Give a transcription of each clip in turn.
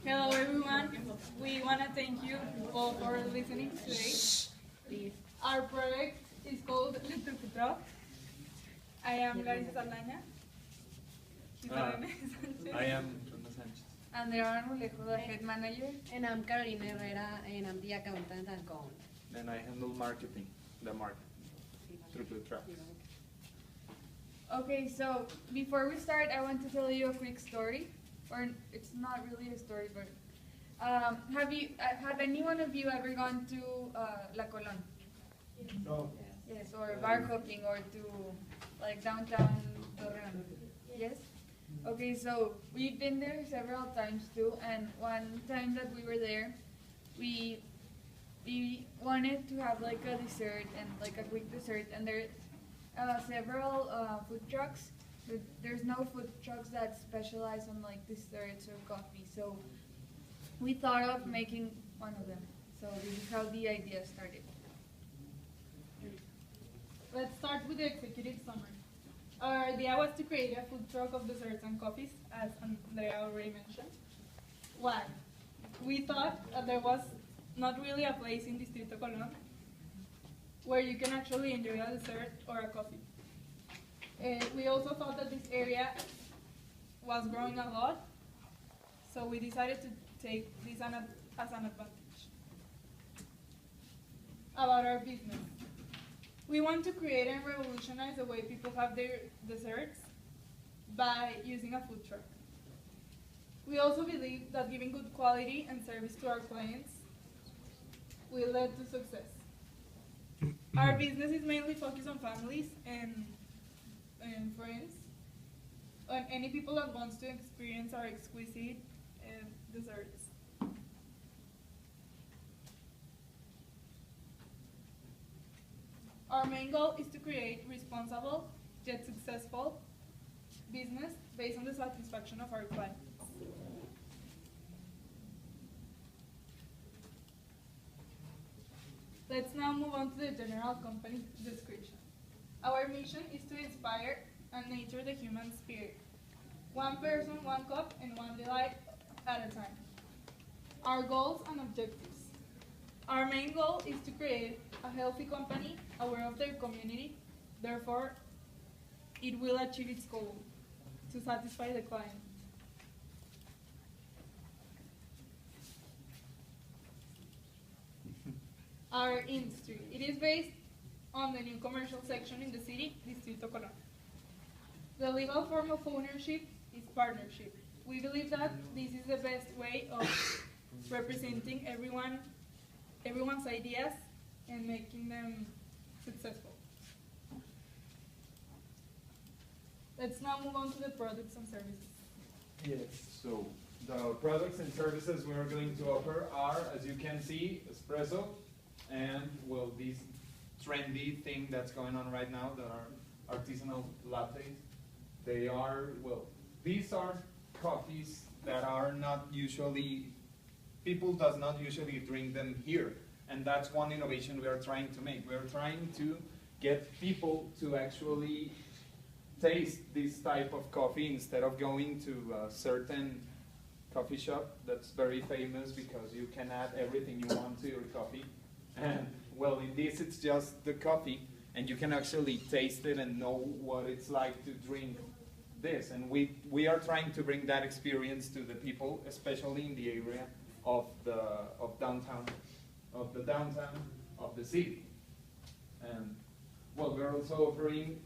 Hello everyone. We want to thank you all for listening today. Our project is called Electrocutrao. I am Larissa Saldaña. I am Ronda Sanchez. Andrea Armulejo, the head manager. And I'm Carolina Herrera, and I'm the accountant and co-owner. And I handle marketing, the market, through the tracks. Okay, so before we start, I want to tell you a quick story. Or it's not really a story, but have any one of you ever gone to La Colón? No. Yes, or bar hopping, or to like downtown Torreon? Yes? Okay, so we've been there several times too, and one time that we were there, we wanted to have like a dessert and like a quick dessert, and there several food trucks. But there's no food trucks that specialize on like desserts or coffee, so we thought of making one of them. So this is how the idea started. Let's start with the executive summary. Our idea was to create a food truck of desserts and coffees, as Andrea already mentioned. Why? We thought there was not really a place in Distrito Colón where you can actually enjoy a dessert or a coffee. We also thought that this area was growing a lot, so we decided to take this as an advantage. About our business. We want to create and revolutionize the way people have their desserts by using a food truck. We also believe that giving good quality and service to our clients will lead to success. Our business is mainly focused on families and friends, and any people that wants to experience our exquisite desserts. Our main goal is to create responsible yet successful business based on the satisfaction of our clients. Let's now move on to the general company description. Our mission is to inspire and nurture the human spirit. One person, one cup, and one delight at a time. Our goals and objectives. Our main goal is to create a healthy company aware of their community. Therefore, it will achieve its goal to satisfy the client. Our industry. It is based on the new commercial section in the city, Distrito Colón. The legal form of ownership is partnership. We believe that this is the best way of representing everyone's ideas and making them successful. Let's now move on to the products and services. Yes, so the products and services we are going to offer are, as you can see, espresso, and well, this trendy thing that's going on right now that are artisanal lattes. They are, well, these are coffees that are not usually, people does not usually drink them here. And that's one innovation we are trying to make. We are trying to get people to actually taste this type of coffee instead of going to a certain coffee shop that's very famous because you can add everything you want to your coffee. And well, in this it's just the coffee, and you can actually taste it and know what it's like to drink this. And we are trying to bring that experience to the people, especially in the area of the downtown of the city. And well, we're also offering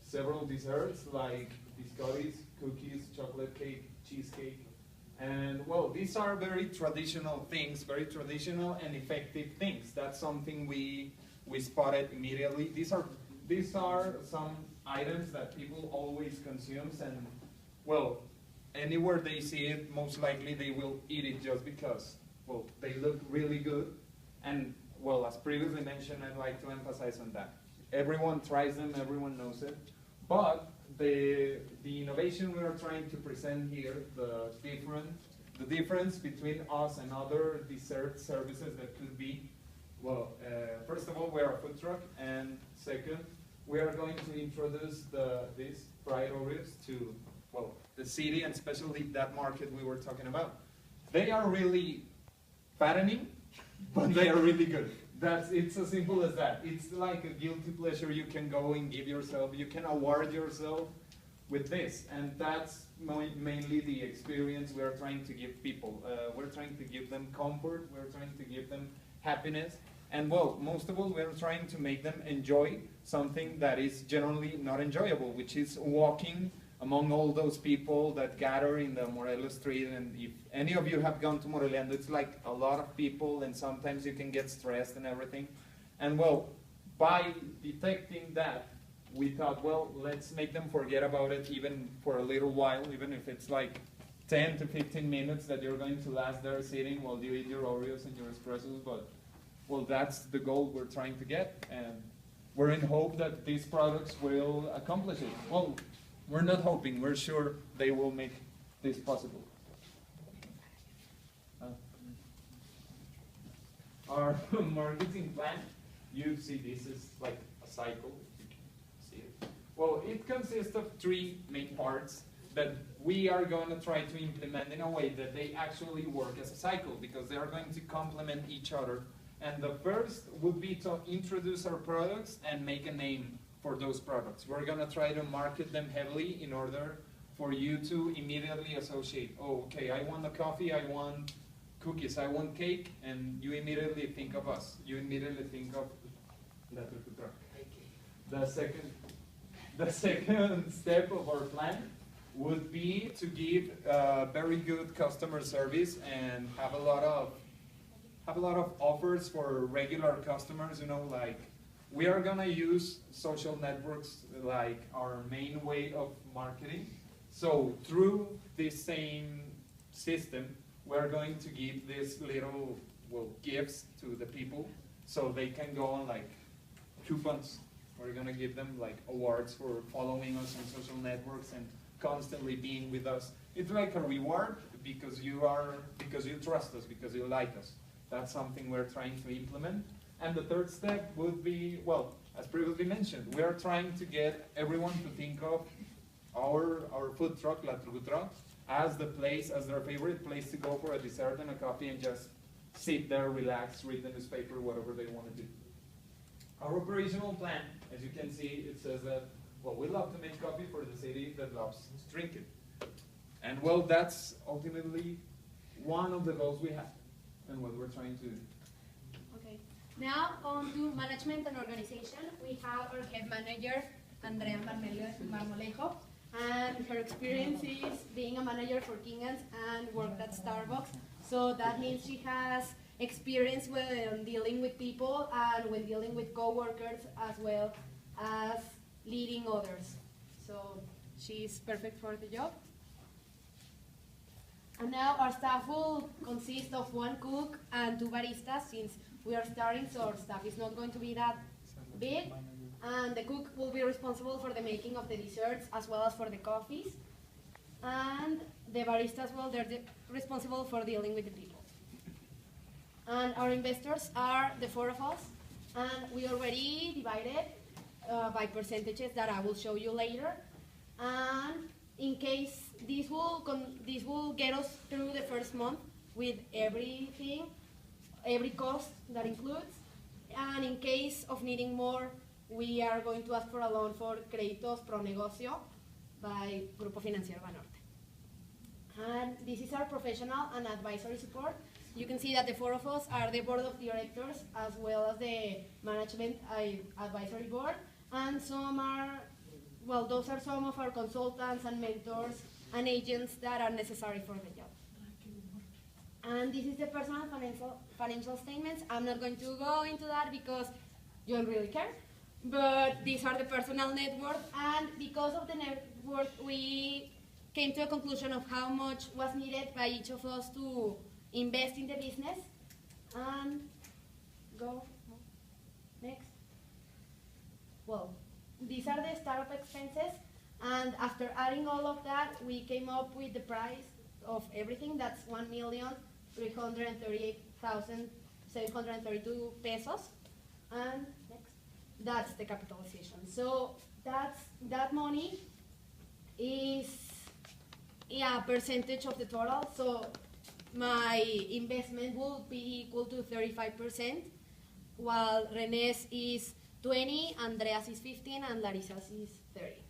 several desserts like biscottis, cookies, chocolate cake, cheesecake. And well, these are very traditional things, very traditional and effective things. That's something we spotted immediately. These are some items that people always consume, and well, anywhere they see it, most likely they will eat it just because, well, they look really good. And well, as previously mentioned, I'd like to emphasize on that. Everyone tries them, everyone knows it, but the innovation we are trying to present here, the difference between us and other dessert services that could be, well, first of all, we are a food truck, and second, we are going to introduce these fried Oreos to, well, the city and especially that market we were talking about. They are really fattening, but they are really good. It's as simple as that. It's like a guilty pleasure you can go and give yourself. You can award yourself with this, and that's mainly the experience we're trying to give people. We're trying to give them comfort. We're trying to give them happiness. And well, most of all, we're trying to make them enjoy something that is generally not enjoyable, which is walking among all those people that gather in the Morelos street. And if any of you have gone to Moreleando, it's like a lot of people, and sometimes you can get stressed and everything. And well, by detecting that, we thought, well, let's make them forget about it even for a little while, even if it's like 10 to 15 minutes that you're going to last there sitting while you eat your Oreos and your espressos. But well, that's the goal we're trying to get, and we're in hope that these products will accomplish it. Well, we're not hoping, we're sure they will make this possible. Our marketing plan, you see this is like a cycle, if you can see it. Well, it consists of 3 main parts that we are going to try to implement in a way that they actually work as a cycle, because they are going to complement each other. And the first would be to introduce our products and make a name for those products. We're going to try to market them heavily in order for you to immediately associate, oh, okay, I want a coffee, I want cookies, I want cake, and you immediately think of us. You immediately think of the second step of our plan would be to give very good customer service and have a lot of offers for regular customers, you know, like we are gonna use social networks like our main way of marketing. So through this same system, we're going to give these little, well, gifts to the people so they can go on like coupons. We're gonna give them like awards for following us on social networks and constantly being with us. It's like a reward because you trust us, because you like us. That's something we're trying to implement. And the third step would be, well, as previously mentioned, we are trying to get everyone to think of our food truck, La Trutra, as the place, as their favorite place to go for a dessert and a coffee and just sit there, relax, read the newspaper, whatever they want to do. Our operational plan, as you can see, it says that, well, we love to make coffee for the city that loves to drink it. And well, that's ultimately one of the goals we have and what we're trying to do. Okay. Now on to management and organization. We have our head manager, Andrea Marmolejo, and her experience is being a manager for Kingans and worked at Starbucks. So that means she has experience when dealing with people and when dealing with coworkers, as well as leading others. So she's perfect for the job. And now our staff will consist of 1 cook and 2 baristas, since we are starting, so our staff is not going to be that big. And the cook will be responsible for the making of the desserts as well as for the coffees. And the baristas, well, they're responsible for dealing with the people. And our investors are the 4 of us, and we already divided by percentages that I will show you later. And in case this will get us through the first month with everything, every cost that includes. And in case of needing more, we are going to ask for a loan for Créditos Pro Negocio by Grupo Financiero Banorte. And this is our professional and advisory support. You can see that the 4 of us are the board of directors as well as the management advisory board. And some are, well, those are some of our consultants and mentors and agents that are necessary for the job. And this is the personal financial statements. I'm not going to go into that because you don't really care. But these are the personal net worth. And because of the net worth, we came to a conclusion of how much was needed by each of us to invest in the business. And go next. Well, these are the startup expenses, and after adding all of that, we came up with the price of everything. That's 1,338,732 pesos. And next, that's the capitalization. So that money is a percentage of the total. So my investment will be equal to 35%, while René's is 20, Andreas is 15, and Larissa's is 30.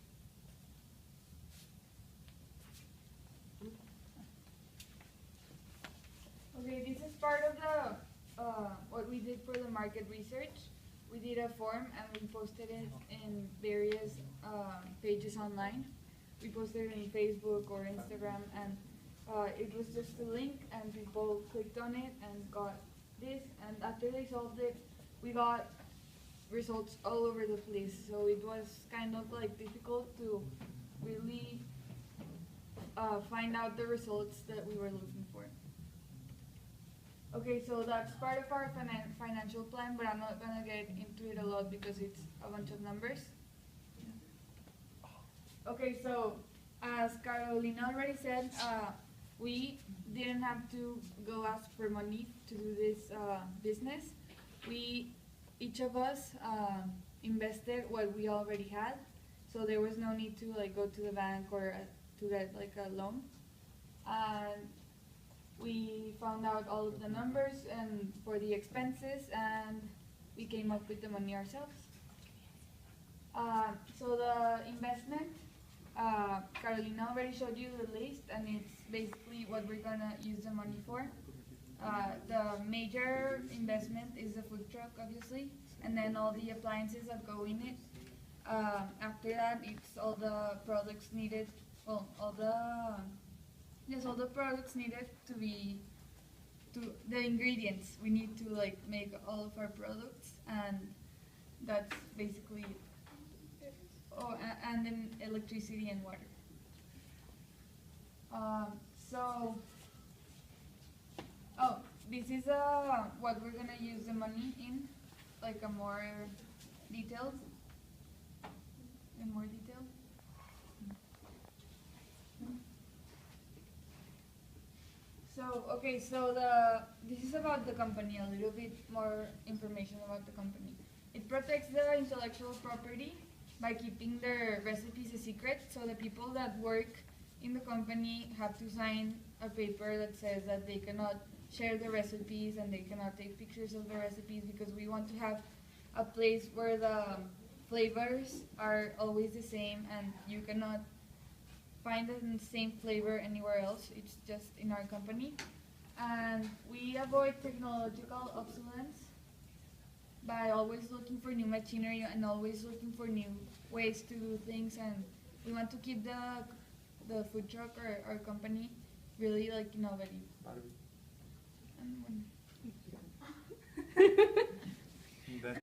Okay, this is part of the what we did for the market research. We did a form and we posted it in various pages online. We posted it in Facebook or Instagram, and it was just a link, and people clicked on it and got this. And after they solved it, we got results all over the place. So it was kind of like difficult to really find out the results that we were looking for. Okay, so that's part of our financial plan, but I'm not gonna get into it a lot because it's a bunch of numbers. Okay, so as Carolina already said, we didn't have to go ask for money to do this business. Each of us invested what we already had, so there was no need to like go to the bank or to get like a loan. And we found out all of the numbers and for the expenses, and we came up with the money ourselves. So the investment, Carolina already showed you the list, and it's basically what we're gonna use the money for. The major investment is the food truck, obviously, and then all the appliances that go in it. After that, it's all the products needed, well, all the products needed to the ingredients we need to like make all of our products, and that's basically it. Oh, and then electricity and water. This is what we're gonna use the money in, like a more detailed. In more detail. This is about the company, a little bit more information about the company. It protects the intellectual property by keeping their recipes a secret, so the people that work in the company have to sign a paper that says that they cannot share the recipes and they cannot take pictures of the recipes, because we want to have a place where the flavors are always the same and you cannot find the same flavor anywhere else. It's just in our company. And we avoid technological obsolescence by always looking for new machinery and always looking for new ways to do things. And we want to keep the food truck or our company really like innovative.